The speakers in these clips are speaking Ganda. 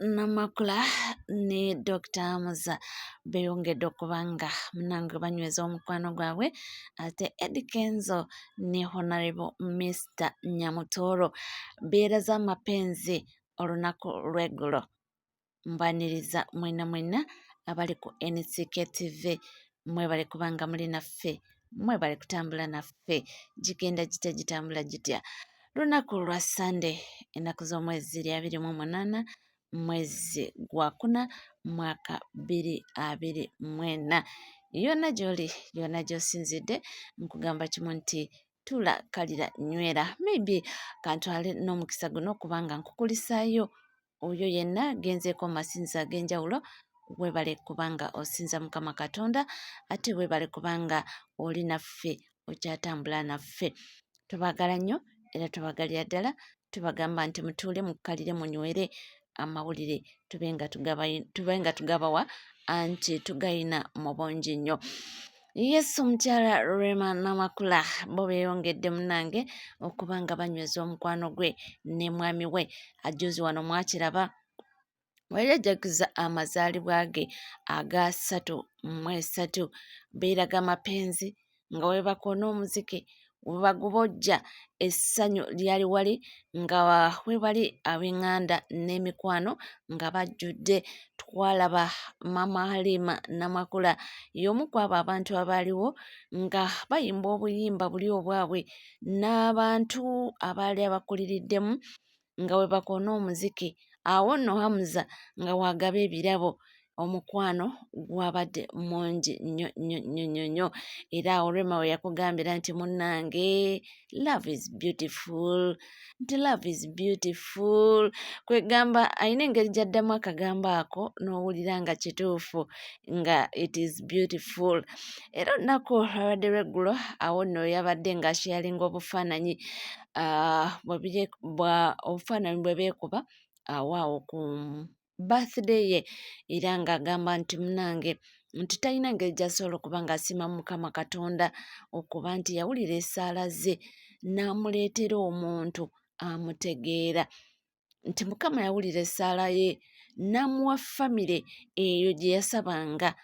Namakula ne Dr. Muza beeyongedde okuba nga munnange banyweza omukwano gwabwe ate Eddie Kenzo ne Honorable Mr. Nyamutooro beeraza amapenzi olunaku lw'eggulo. Mbwaniriza mwenna abali ku NCK TV mwebale kubanga muli naffe, mwebale kutambula naffe, gigenda gitya gitambula gitya. Lunaku lwa Sunday, ennaku z'omwezi 28 mwezi gwa kuna mwaka 2024. Yonna gy'oli yonna gy'osinzidde nkugamba kimu nti tula kalira nywera. Maybe kantwale n'omukisa guno kubanga nkukulisaayo oyo yenna genzeeko mu masinzizo ag'enjawulo. Weebale kubanga osinza Mukama Katonda ate weebale kubanga oli naffe okyatambula naffe. Tubaagala nnyo era tubagalira ddala, tubagamba nti mutuule mukkalire munywere amawulire tube nga tugabawa anti tugayina mu bungi nnyo. Yesu mukyala Rema Namakula bo beeyongedde munnange okuba nga banyweza omukwano gwe ne mwami we. Ajuzi wano mwakiraba wayajjaguza amazaalibwa ge aga 33 beeraga mapenzi nga webakoona omuziki webagubojja essanyu lyali wali nga webali ab'eŋŋanda n'emikwano nga bajjudde. Twalaba Mama Halima Namakula y'omu ku abo abantu abaaliwo nga bayimba obuyimba buli obwabwe n'abantu abaali abakuliriddemu nga webakoona omuziki. Awo nno Hamza nga wagaba ebirabo, omukwano gwabadde mungi nnyo era awo Rema we yakugambira nti munnange love is beautiful, nti love is beautiful. Kwegamba alina engeri gy'addamu akagambo ako n'owulira nga kituufu nga it is beautiful. Era olunaku lwabadde lw'eggulo awo nno yabadde nga sharinga obufaananyi obufaananyi bwe beekuba awo ku birthday ye era ng'agamba nti munnange nti talina ngeri gy'asobola okuba ng'asiima Mukama Katonda okuba nti yawulira essaala ze n'amuleetera omuntu amutegeera, nti Mukama yawulira essaala ye n'amuwa famire eyo gye yasabanga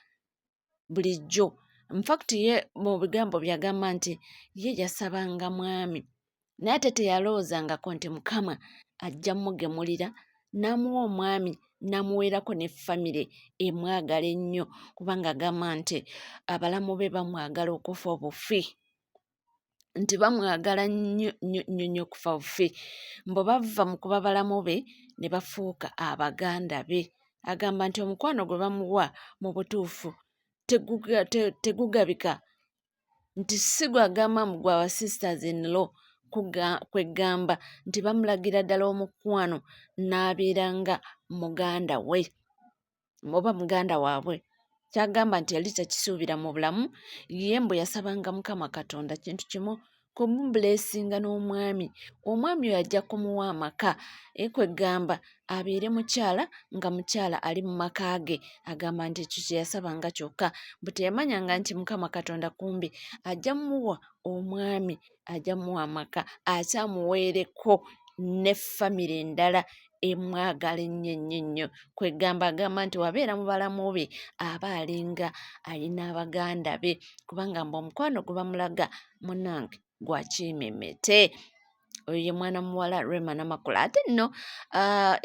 bulijjo. In fact ye mu bigambo byagamba nti ye yasabanga mwami naye ate teyalowoozangako nti Mukama ajja mmugemulira n'amuwa omwami n'amuweerako ne famire emwagala ennyo kubanga agamba nti abalamu be bamwagala okufa obufi, nti bamwagala nnyo okufa bufi, mbu bava mu kuba balamu be ne bafuuka abaganda be. Agamba nti omukwano gwe bamuwa mu butuufu tegugabika, nti si gwagamba mbu gwa wa sisters in law kwegamba nti bamulagira ddala omukwano n'abeeranga muganda we oba muganda waabwe. Kyagamba nti yali takisuubira mu bulamu, ye mbu yasabanga Mukama Katonda kintu kimu kumubuleesinga n'omwami. Omwami oyo ajja kumuwa amaka kwegamba abeere mukyala nga mukyala ali mu maka ge. Agamba nti ekyo kye yasabanga kyokka, bwe teyamanyanga nti Mukama Katonda kumbi ajja muwa omwami, ajja muwa amaka ate amuweereko ne famire endala emwagala ennyo. Kwegamba agamba nti wabeera mu balamu be aba alinga alina abaganda be kubanga mbu omukwano gwe bamulaga munnange gwa kiimemete. Oyo ye mwana muwala Rema Namakula. Ate nno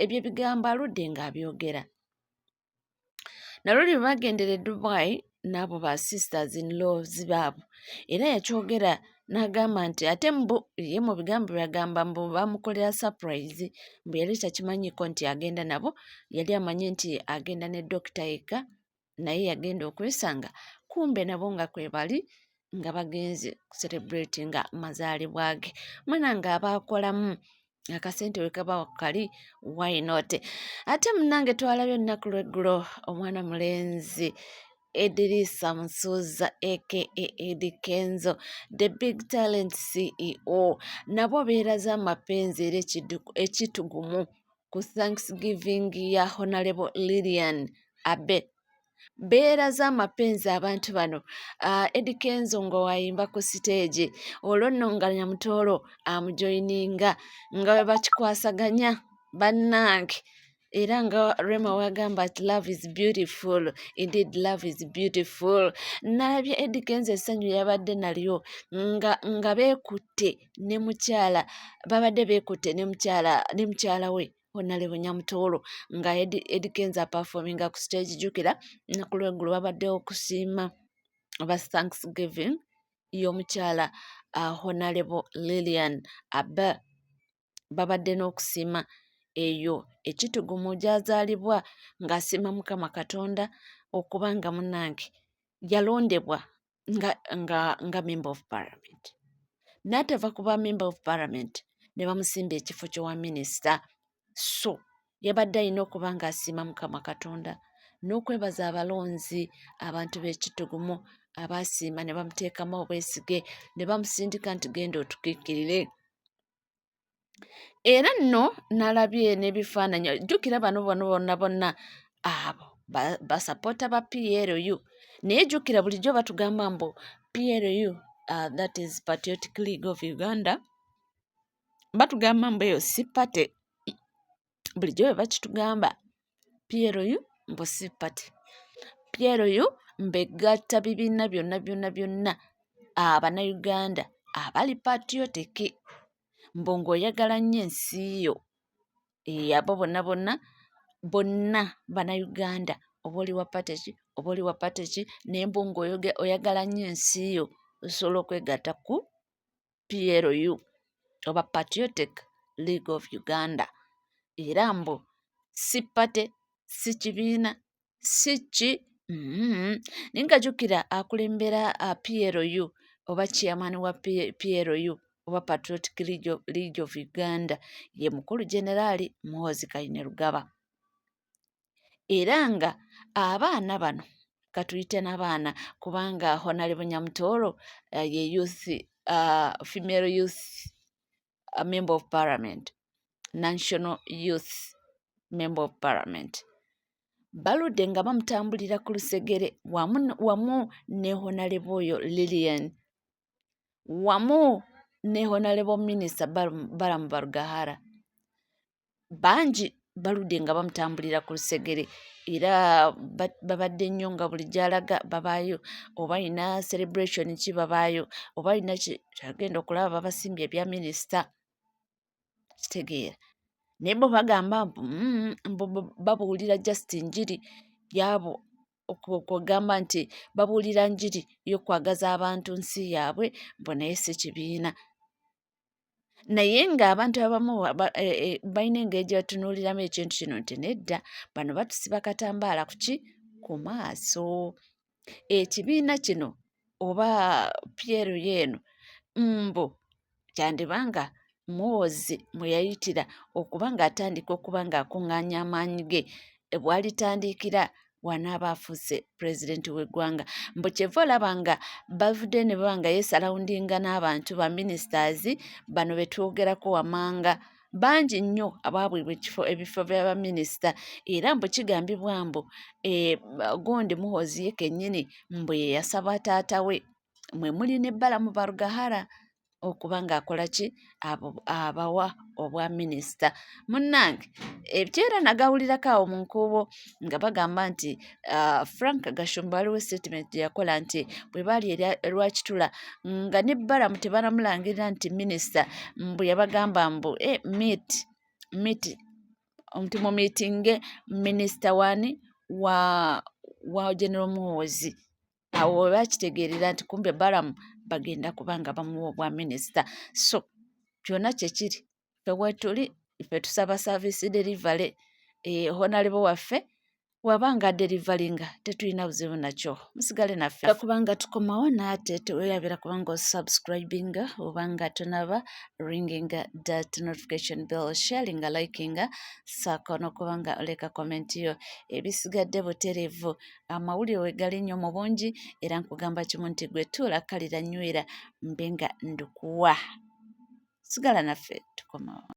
ebyo ebigambo aludde ng'abyogera naluli bwe bagendera e Dubai n'abo ba sisters in laws baabo era yakyogera n'agamba nti ate mbu ye mu bigambo byagamba mbu bamukolera surprise, mbu yali takimanyiiko nti agenda nabo, yali amanyi nti agenda ne Dr. Eka naye yagenda okwesanga kumbe nabo nga kwe bali nga bagenze celebratinga mazaalibwa ge. Munnange abaakolamu akasente we kaba kali why not. Ate munnange twalabye olunaku lw'eggulo omwana mulenzi Idrisa Musuuza aka Eddie Kenzo, the big talent CEO, nabo beeraza amapenzi era ekitugumu ku Thanksgiving ya Honorable Lilian Abe. Beeraza amapenzi abantu bano. Eddie Kenzo nga wayimba ku siteegi, olwo nno nga Nyamutooro amujoyininga nga bwe bakikwasaganya bannange era nga Rema wagamba ati love is beautiful, indeed love is beautiful. Nalabye Eddy Kenzo essanyu yabadde nalyo nga beekutte ne mukyala, babadde beekutte ne mukyala we Honorable Nyamutoolo nga Eddy Kenzo aperforminga ku stage. Jjukira ku lweggulo babaddewo okusiima aba Thanksgiving y'omukyala Honorable Lilian Abba, babadde n'okusiima eyo ekitugumu gy'azaalibwa ng'asiima Mukama Katonda okuba nga munnange yalondebwa nga member of parliament, n'atava kuba member of parliament ne bamusimba ekifo ky'owa minisita. So yabadde alina okuba ng'asiima Mukama Katonda n'okwebaza abalonzi, abantu b'ekitugumu abaasiima ne bamuteekamu obwesige ne bamusindika nti genda otukiikirire. Era nno nalabye n'ebifaananyi, jjukira bano bonna abo basapoota ba PLU, naye jjukira bulijjo batugamba mbu PLU, that is Patriotic League of Uganda, batugamba mbu eyo si pate. Bulijjo bwe bakitugamba PLU mbu si pate. PLU mbegatta bibiina byonna Abannayuganda abali patriotic, mbu ng'oyagala nnyo ensi yo, abo bonna Bannayuganda, oba oli wa pate ki, oba oli wa pate ki, naye mbu ng'oyagala nnyo ensi yo osobola okwegatta ku PLU oba Patriotic League of Uganda. Era mbu si pate, si kibiina, si ki. Naye nga jjukira akulembera PLU oba chairman wa PLU oba Patriotic League of Uganda ye mukulu Generaali Muhoozi Kainerugaba. Era nga abaana bano katuyite n'abaana kubanga Honorable Nyamutoolo ye youth, female youth member of parliament, national youth member of parliament, baludde nga bamutambulira ku lusegere wamu ne Honorable oyo Lilian, wamu ne Honorable Minister Balamu Barugahara. Bangi baludde nga bamutambulira ku lusegere era babadde nnyo nga buli gy'alaga babaayo, oba alina celebration ki babaayo, oba alina kyagenda okulaba babasimbye ebya minisita, kitegeera. Naye bo bagamba mbu babuulira just njiri yaabo, okugamba nti babuulira njiri y'okwagaza abantu nsi yaabwe, mbu naye si kibiina. Naye ng'abantu abamu balina engeri gye batunuuliramu ekintu kino nti nedda, bano batusiba katambaala ku maaso. Ekibiina kino oba PLU eno mbu kyandibanga Muhoozi mwe yayitira okuba ng'atandika okuba ng'akuŋŋaanya amaanyi ge bw'alitandikira bw'anaaba afuuse pulezidenti w'eggwanga. Mbu kyeva olaba nga bavudde ne baba nga yeesalawundinga n'abantu ba ministers bano be twogerako wammanga, bangi nnyo abaabwibwa ebifo by'abaminisita, era mbu kigambibwa mbu gundi Muhoozi ye kennyini mbu ye yasaba taata we mwe muli ne Balamu Barugahara okuba ng'akola ki, abawa obwa minisita. Munnange ebyera nagawulirako awo mu nkuubo nga bagamba nti Frank Gashumba waliwo statement gye yakola nti bwe baali Lwakitula nga ne Balamu tebanamulangirira nti minisita, mbu yabagamba mbu meet nti mumiitinge minisita wani wa General Muhoozi. Awo we bakitegeerera nti kumbe Balamu bagenda kubanga bamuwa obwa minisita. So kyonna kyekiri ffe wetuli, ffe tusaba service delivery. Honorable waffe wabanga delivalinga tetulina buzibu nakyo, musigale naffe kubanga tukomawo naate teweerabira kubanga osubscribinga obanga tonaba ringinga that notification bell, sharinga, likinga, saako n'okubanga oleka komenti yo. Ebisigadde butereevu, amawulire wegali nnyo mu bungi, era nkugamba kimu nti gwe tuula kalira nywera mbenga ndukuwa. Sigala naffe tukomawo.